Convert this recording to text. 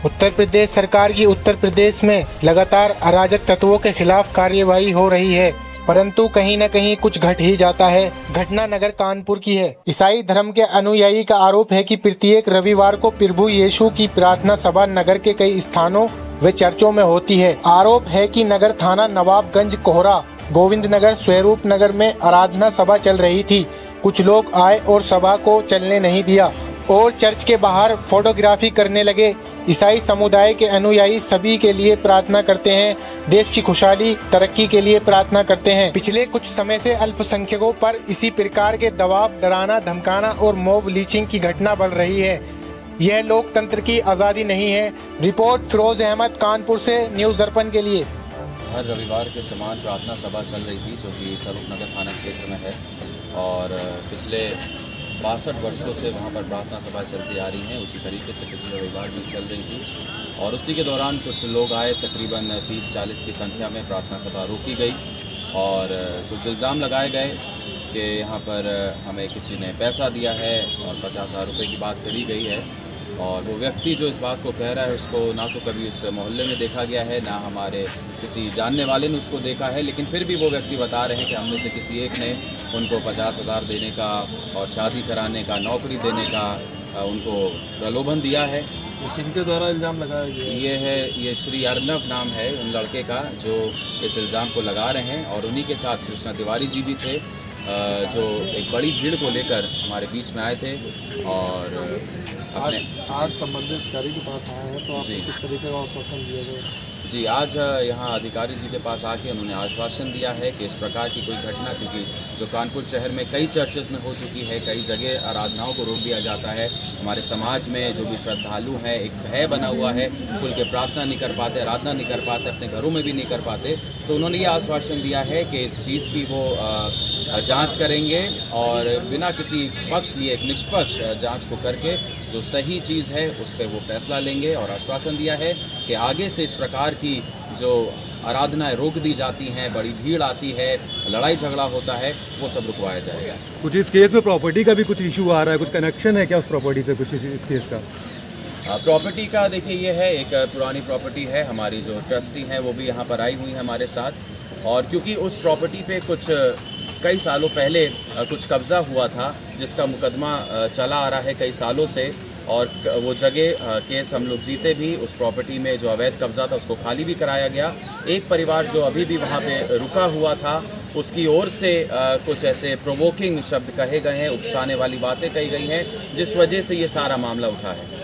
उत्तर प्रदेश सरकार की उत्तर प्रदेश में लगातार अराजक तत्वों के खिलाफ कार्यवाही हो रही है, परंतु कहीं न कहीं कुछ घट ही जाता है। घटना नगर कानपुर की है। ईसाई धर्म के अनुयायी का आरोप है कि प्रत्येक रविवार को प्रभु यीशु की प्रार्थना सभा नगर के कई स्थानों व चर्चों में होती है। आरोप है कि नगर थाना नवाबगंज, कोहरा, गोविंद नगर, स्वरूप नगर में आराधना सभा चल रही थी। कुछ लोग आए और सभा को चलने नहीं दिया और चर्च के बाहर फोटोग्राफी करने लगे। ईसाई समुदाय के अनुयायी सभी के लिए प्रार्थना करते हैं, देश की खुशहाली तरक्की के लिए प्रार्थना करते हैं। पिछले कुछ समय से अल्पसंख्यकों पर इसी प्रकार के दबाव, डराना, धमकाना और मॉब लिंचिंग की घटना बढ़ रही है। यह लोकतंत्र की आज़ादी नहीं है। रिपोर्ट फिरोज अहमद, कानपुर से, न्यूज़ दर्पण के लिए। हर रविवार के समान प्रार्थना सभा चल रही थी जो कि स्वरूप नगर थाना क्षेत्र में है और पिछले 62 वर्षों से वहाँ पर प्रार्थना सभा चलती आ रही है। उसी तरीके से पिछले रविवार भी चल रही थी और उसी के दौरान कुछ लोग आए, तकरीबन 30-40 की संख्या में प्रार्थना सभा रोकी गई और कुछ इल्ज़ाम लगाए गए कि यहाँ पर हमें किसी ने पैसा दिया है और 50,000 रुपये की बात करी गई है। और वो व्यक्ति जो इस बात को कह रहा है उसको ना तो कभी इस मोहल्ले में देखा गया है, ना हमारे किसी जानने वाले ने उसको देखा है, लेकिन फिर भी वो व्यक्ति बता रहे हैं कि हम में से किसी एक ने उनको 50,000 देने का और शादी कराने का, नौकरी देने का उनको प्रलोभन दिया है। किनके द्वारा इल्ज़ाम लगाया गया? ये श्री अर्नव नाम है उन लड़के का जो इस इल्ज़ाम को लगा रहे हैं और उन्हीं के साथ कृष्णा तिवारी जी भी थे जो एक बड़ी भीड़ को लेकर हमारे बीच में आए थे। और आज संबंधित अधिकारी के पास आए हैं, तो आपको किस तरीके का आश्वासन दिया गया? जी, आज यहाँ अधिकारी जी के पास आके उन्होंने आश्वासन दिया है कि इस प्रकार की कोई घटना, क्योंकि जो कानपुर शहर में कई चर्चेस में हो चुकी है, कई जगह आराधनाओं को रोक दिया जाता है। हमारे समाज में जो भी श्रद्धालु हैं, एक भय बना हुआ है, खुल के प्रार्थना नहीं कर पाते, आराधना नहीं कर पाते, अपने घरों में भी नहीं कर पाते। तो उन्होंने ये आश्वासन दिया है कि इस चीज़ की वो जांच करेंगे और बिना किसी पक्ष लिए एक निष्पक्ष जांच को करके जो सही चीज़ है उस पर वो फैसला लेंगे। और आश्वासन दिया है कि आगे से इस प्रकार की जो आराधनाएं रोक दी जाती हैं, बड़ी भीड़ आती है, लड़ाई झगड़ा होता है, वो सब रुकवाया जाएगा। कुछ इस केस में प्रॉपर्टी का भी कुछ इशू आ रहा है, कुछ कनेक्शन है क्या उस प्रॉपर्टी से, कुछ इस केस का? प्रॉपर्टी का देखिए, ये है एक पुरानी प्रॉपर्टी है। हमारी जो ट्रस्टी हैं वो भी यहाँ पर आई हुई है हमारे साथ, और क्योंकि उस प्रॉपर्टी पे कुछ कई सालों पहले कुछ कब्ज़ा हुआ था जिसका मुकदमा चला आ रहा है कई सालों से, और वो जगह केस हम लोग जीते भी। उस प्रॉपर्टी में जो अवैध कब्ज़ा था उसको खाली भी कराया गया। एक परिवार जो अभी भी वहाँ पे रुका हुआ था उसकी ओर से कुछ ऐसे प्रोवोकिंग शब्द कहे गए हैं, उकसाने वाली बातें कही गई हैं, जिस वजह से ये सारा मामला उठा है।